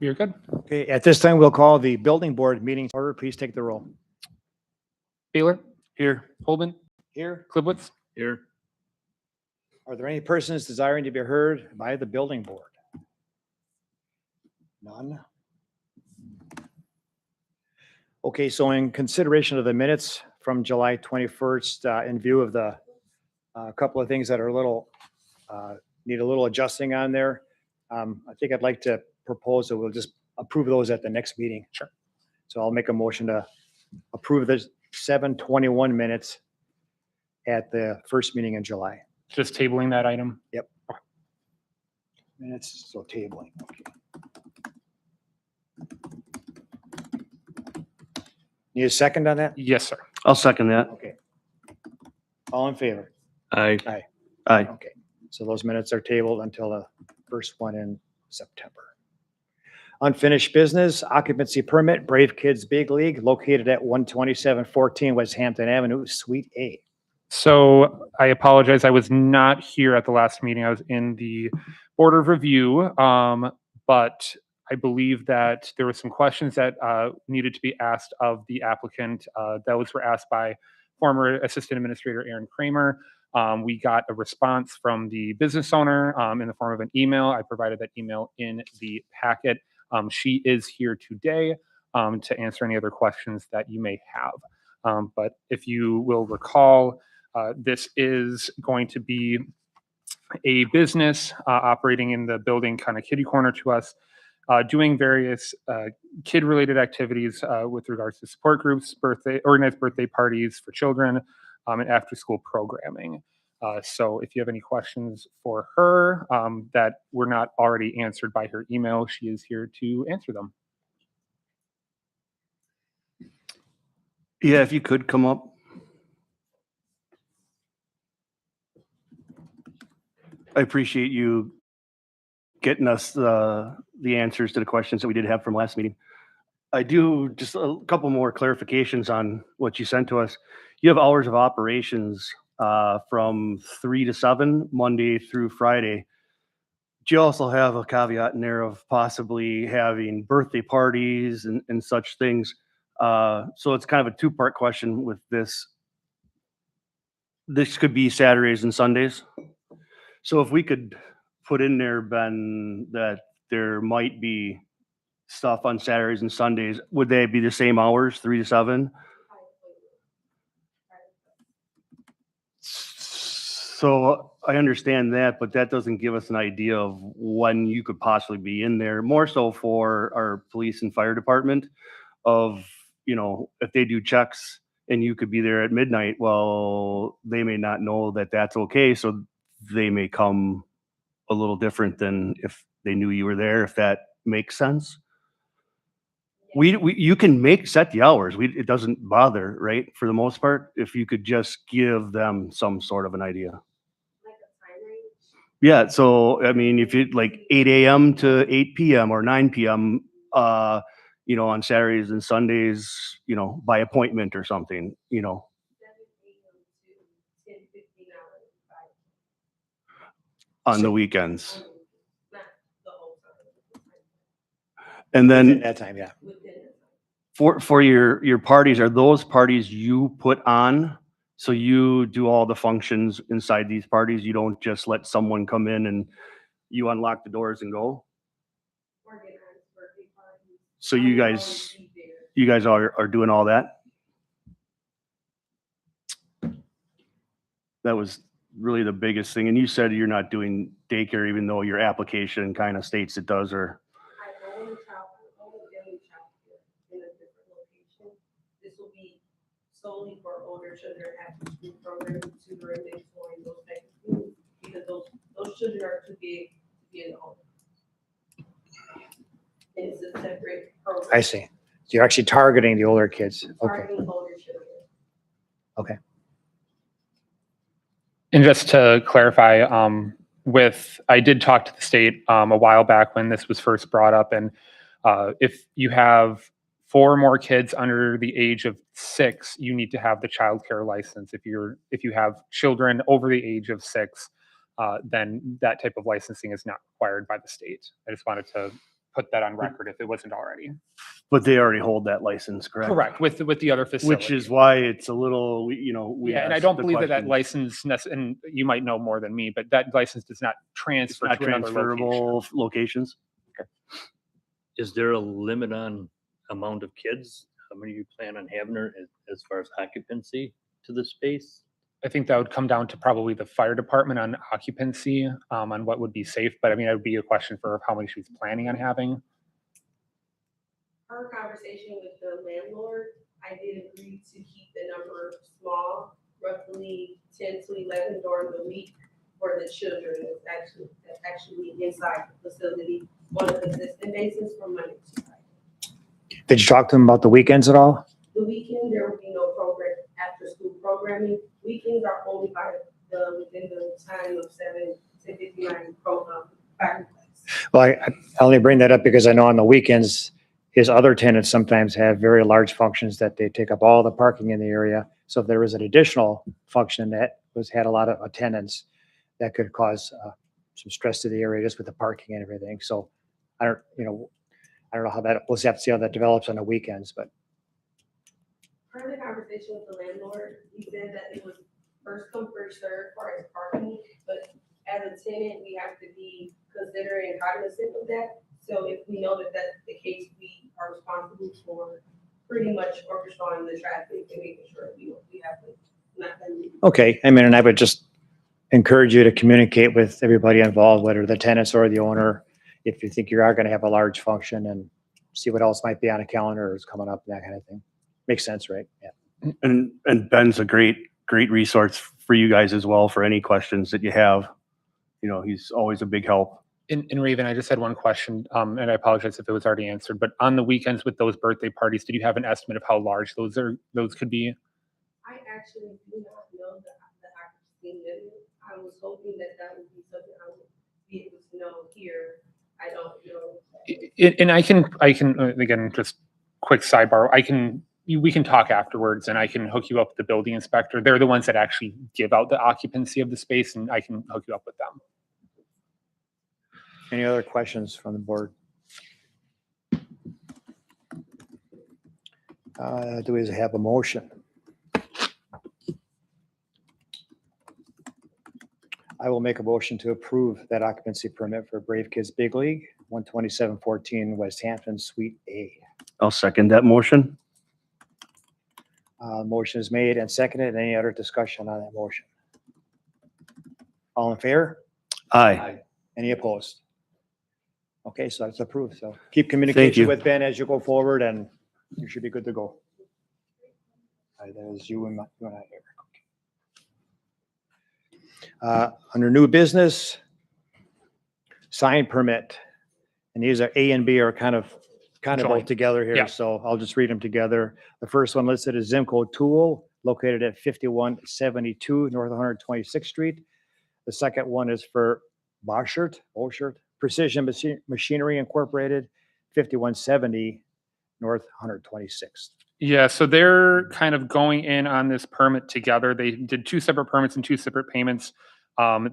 You're good. Okay, at this time, we'll call the building board meeting to order. Please take the roll. Baylor, Here. Holman, Here, Klibowitz. Here. are there any persons desiring to be heard by the building board? None. Okay, so in consideration of the minutes from July 21st, in view of the couple of things that are a little, need a little adjusting on there, I think I'd like to propose that we'll just approve those at the next meeting. Sure. So I'll make a motion to approve the 7/21 minutes at the first meeting in July. Just tabling that item. Minutes, so tabling. Okay. Need a second on that? Yes, sir. I'll second that. Okay. All in favor? Aye. Aye. Aye. Okay, so those minutes are tabled until the first one in September. Unfinished business, occupancy permit, Brave Kids Big League, located at 12714 West Hampton Avenue, Suite A. So I apologize. I was not here at the last meeting. I was in the board of review, but I believe that there were some questions that needed to be asked of the applicant. Those were asked by former Assistant Administrator Aaron Kramer. We got a response from the business owner in the form of an email. I provided that email in the packet. She is here today to answer any other questions that you may have. But if you will recall, this is going to be a business operating in the building kind of kitty corner to us, doing various kid-related activities with regards to support groups, organized birthday parties for children, and after-school programming. So if you have any questions for her that were not already answered by her email, she is here to answer them. Yeah, if you could come up. I appreciate you getting us the answers to the questions that we did have from last meeting. I do just a couple more clarifications on what you sent to us. You have hours of operations from 3 to 7, Monday through Friday. Do you also have a caveat in there of possibly having birthday parties and such things? So it's kind of a two-part question with this. This could be Saturdays and Sundays. So if we could put in there, Ben, that there might be stuff on Saturdays and Sundays, would they be the same hours, 3 to 7? So I understand that, but that doesn't give us an idea of when you could possibly be in there. More so for our police and fire department of, you know, if they do checks and you could be there at midnight, well, they may not know that that's okay. So they may come a little different than if they knew you were there, if that makes sense. You can set the hours. It doesn't bother, right? For the most part, if you could just give them some sort of an idea. Like a time range? Yeah. So, I mean, if you like 8 a.m. to 8 p.m. or 9 p.m., you know, on Saturdays and Sundays, you know, by appointment or something, you know. 7 a.m. to 10, 15 hours. On the weekends. Not the whole time. And Within then that time, yeah. Within the time. for your parties, are those parties you put on? So you do all the functions inside these parties? You don't just let someone come in and you unlock the doors and go? Organized birthday parties. So I you will guys always be there. are doing all that? That was really the biggest thing. And you said you're not doing daycare, even though your application kind of states it does, or? I own a daily childcare in a different location. This will be solely for older children after school programs, tutoring, mentoring, those types of things, because those children are too big to be in the home. And it's a separate program. I see. So you're actually targeting the older kids. Okay. Targeting older children. Okay. And just to clarify, I did talk to the state a while back when this was first brought up, and if you have 4 more kids under the age of 6, you need to have the child care license. If you have children over the age of 6, then that type of licensing is not required by the state. I just wanted to put that on record if it wasn't already. But they already hold that license, correct? Correct, with the other facility. Which is why it's a little, we Yeah, and I asked don't the believe that questions. license, and you might know more than me, but that license does not It's transfer not to another location. transferable locations. Is there a limit on amount of kids? How many you plan on having there as far as occupancy to the space? I think that would come down to probably the fire department on occupancy, on what would be safe, but I mean, it would be a question for how many she's planning on having. Her conversation with the landlord, I did agree to keep the number small, roughly 10 to 11 during the week for the children. That's actually inside the facility on a consistent basis from Monday to Friday. Did you talk to them about the weekends at all? The weekend, there will be no program, after school programming. Weekends are only within the time of 7 to 59 program. Well, I only bring that up because I know on the weekends, his other tenants sometimes have very large functions that they take up all the parking in the area. So if there was an additional function that had a lot of attendance, that could cause some stress to the area just with the parking and everything. So I don't know how that, we'll have to see how that develops on the weekends, but Per the conversation with the landlord, he said that it was first come, first served for his parking, but as a tenant, we have to be considering cognizant of that. So if we know that that's the case, we are responsible for pretty much orchestrating the traffic and making sure we have nothing. okay. I mean, and I would just encourage you to communicate with everybody involved, whether the tenants or the owner, if you think you are going to have a large function, and see what else might be on a calendar or is coming up, that kind of thing. Makes sense, right? Yeah. And Ben's a great resource for you guys as well for any questions that you have. He's always a big help. And Raven, I just had one question, and I apologize if it was already answered, but on the weekends with those birthday parties, did you have an estimate of how large those could be? I actually do not know the occupancy limit. I was hoping that would be something I would be able to know here. I don't know. And I can again, just quick sidebar, we can talk afterwards, and I can hook you up with the building inspector. They're the ones that actually give out the occupancy of the space, and I can hook you up with them. Any other questions from the board? Do we have a motion? I will make a motion to approve that occupancy permit for Brave Kids Big League, 12714 West Hampton, Suite A. I'll second that motion. Motion is made and seconded. Any other discussion on that motion? All in favor? Aye. Any opposed? Okay, so that's approved. So keep communication you. with Ben as you go forward, and you should be good to go. All right, there's you and I here. Under new business, sign permit. And these are A and B are kind of both Joint. together here. Yeah. So I'll just read them together. The first one listed is Zimco Tool, located at 5172 North 126th Street. The second one is for Boschert, Precision Machinery Incorporated, 5170 North 126th. Yeah, so they're kind of going in on this permit together. They did two separate permits and two separate payments.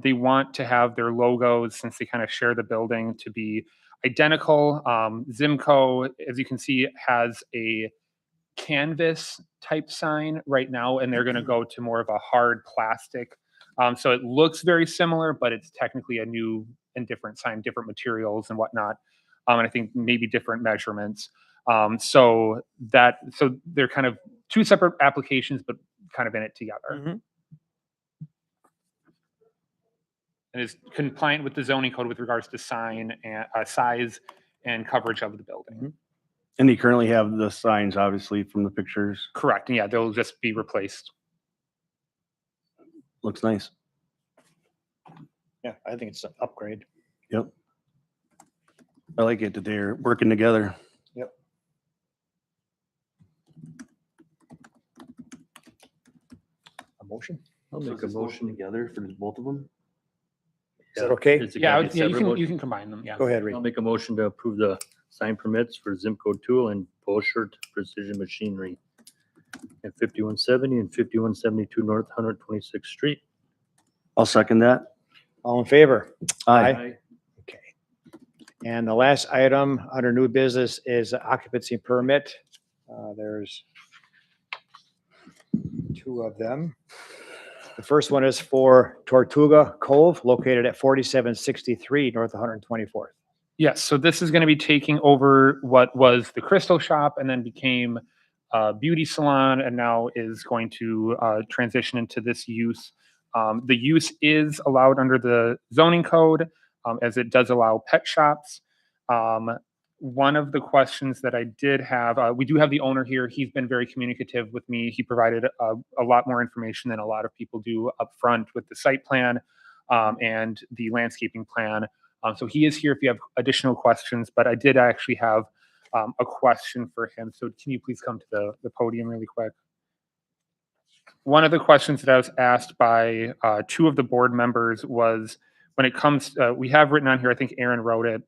They want to have their logos, since they kind of share the building, to be identical. Zimco, as you can see, has a canvas type sign right now, and they're going to go to more of a hard plastic. So it looks very similar, but it's technically a new and different sign, different materials and whatnot. And I think maybe different measurements. So they're kind of two separate applications, but kind of in it together. And is compliant with the zoning code with regards to sign and size and coverage of the building. And you currently have the signs, obviously, from the pictures. Correct. And yeah, they'll just be replaced. Looks nice. Yeah, I think it's an upgrade. Yep. I like it that they're working together. Yep. A motion? I'll make a motion together for both of them. Is that okay? Is it Yeah, gonna be separate you motion? can combine them. Yeah. Go ahead, I'll Reed. make a motion to approve the sign permits for Zimco Tool and Boschert Precision Machinery at 5170 and 5172 North 126th Street. I'll second that. All in favor? Aye. Okay. And the last item under new business is occupancy permit. There's two of them. The first one is for Tortuga Cove, located at 4763 North 124th. Yes, so this is going to be taking over what was the Crystal Shop and then became a beauty salon and now is going to transition into this use. The use is allowed under the zoning code as it does allow pet shops. One of the questions that I did have, we do have the owner here. He's been very communicative with me. He provided a lot more information than a lot of people do up front with the site plan and the landscaping plan. So he is here if you have additional questions, but I did actually have a question for him. So can you please come to the podium really quick? One of the questions that I was asked by two of the board members was when it comes, we have written on here, I think Aaron wrote it,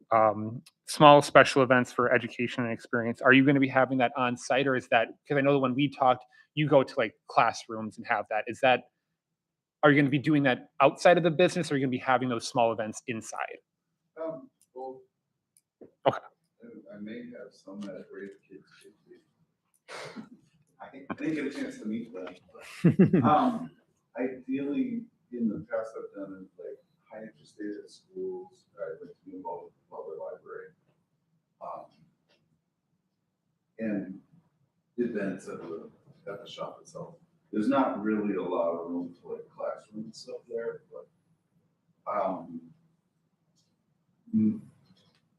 small special events for education and experience. Are you going to be having that on site or is that, because I know that when we talked, you go to like classrooms and have that. Is that, are you going to be doing that outside of the business or are you going to be having those small events inside? Well, Okay. I may have some that raise kids. I didn't get a chance to meet them. But, ideally, in the past, I've done like high interest days at schools. I'd like to be involved with the Butler Library. And events at the shop itself. There's not really a lot of room for like classroom and stuff there, but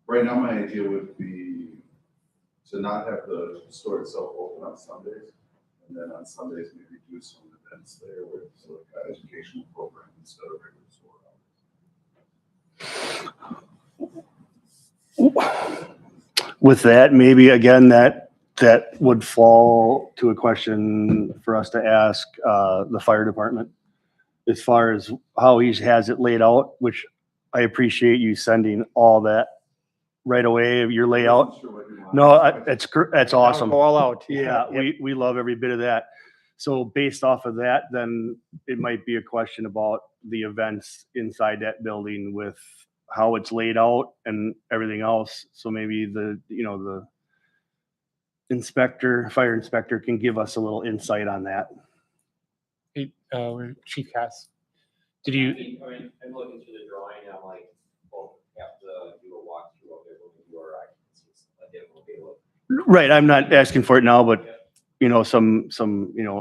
right now my idea would be to not have the store itself open on Sundays, and then on Sundays maybe do some events there where it's like an educational program instead of regular store hours. With that, maybe again, that would fall to a question for us to ask the fire department as far as how he has it laid out, which I appreciate you sending all that right away of your layout. Sure what you want. No, that's awesome. Go all out. Yeah, Yep. we love every bit of that. So based off of that, then it might be a question about the events inside that building with how it's laid out and everything else. So maybe the fire inspector can give us a little insight on that. Hey, Chief Cass, did you? I'm looking through the drawing, I'm like, well, have to do a walkthrough of it when we do our occupancies. I definitely look. Right, I'm not asking for it now, but some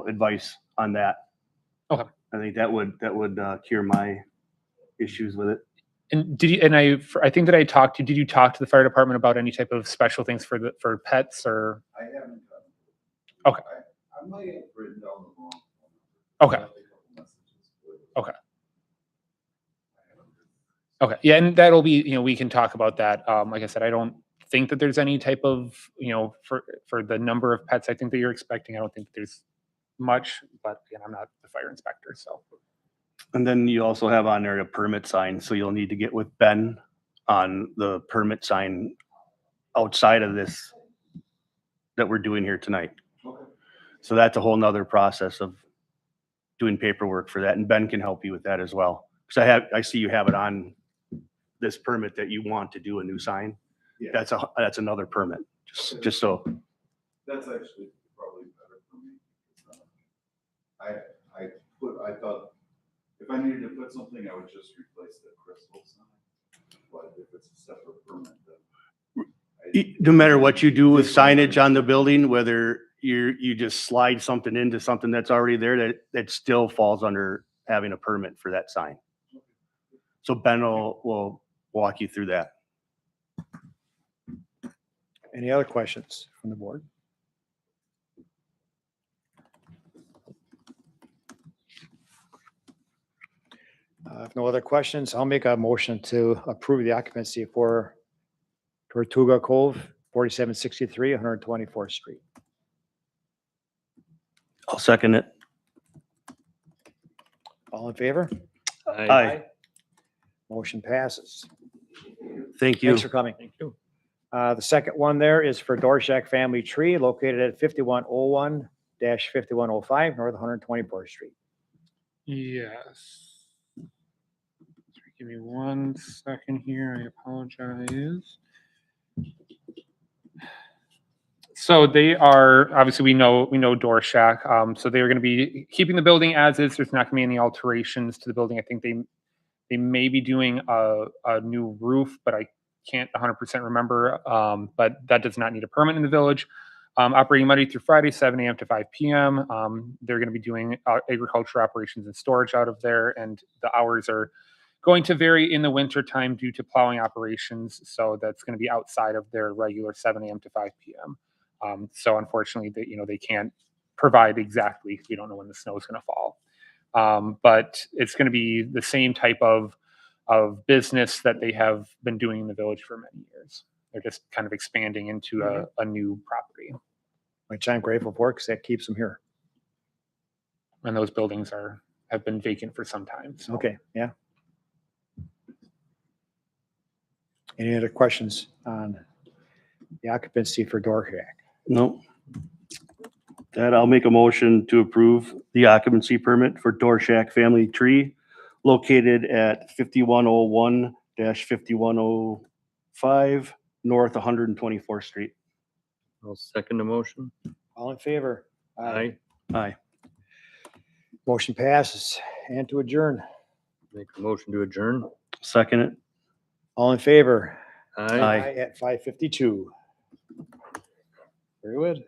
advice on that. Okay. I think that would cure my issues with it. And did you? And I think that I talked to. Did you talk to the fire department about any type of special things for pets or? I haven't done. Okay. I might have written down the wrong one. Okay. I have a couple messages, but Okay. I haven't. Okay, yeah, and that'll be, we can talk about that. Like I said, I don't think that there's any type of, for the number of pets I think that you're expecting, I don't think there's much, but again, I'm not the fire inspector, so. And then you also have on there a permit sign, so you'll need to get with Ben on the permit sign outside of this that we're doing here tonight. Okay. So that's a whole nother process of doing paperwork for that, and Ben can help you with that as well. Because I see you have it on this permit that you want to do a new sign. Yeah. That's another permit, just so. That's actually probably better for me. I thought if I needed to put something, I would just replace the crystal sign. But if it's a separate permit, then. No matter what you do with signage on the building, whether you just slide something into something that's already there, that still falls under having a permit for that sign. So Ben will walk you through that. Any other questions from the board? If no other questions, I'll make a motion to approve the occupancy for Tortuga Cove, 4763, 124th Street. I'll second it. All in favor? Aye. Motion passes. Thank you. Thanks for coming. Thank you. The second one there is for Dorshak Family Tree located at 5101-5105 North 124th Street. Yes. Give me 1 second here. I apologize. So they are, obviously, we know Door Shack. So they are going to be keeping the building as is. There's not going to be any alterations to the building. I think they may be doing a new roof, but I can't 100% remember. But that does not need a permit in the village. Operating Monday through Friday, 7 a.m. to 5 p.m. They're going to be doing agriculture operations and storage out of there, and the hours are going to vary in the winter time due to plowing operations. So that's going to be outside of their regular 7 a.m. to 5 p.m. So unfortunately, they can't provide exactly. We don't know when the snow is going to fall, but it's going to be the same type of business that they have been doing in the village for many years. They're just kind of expanding into a new property, Which I'm grateful for because that keeps them here. and those buildings have been vacant for some time. So. Okay, yeah. Any other questions on the occupancy for Door Shack? No. That I'll make a motion to approve the occupancy permit for Door Shack Family Tree located at 5101-5105 North 124th Street. I'll second the motion. All in favor? Aye. Aye. Motion passes. And to adjourn. Make a motion to adjourn. Second it. All in favor? Aye. Aye. At 5:52. Very good.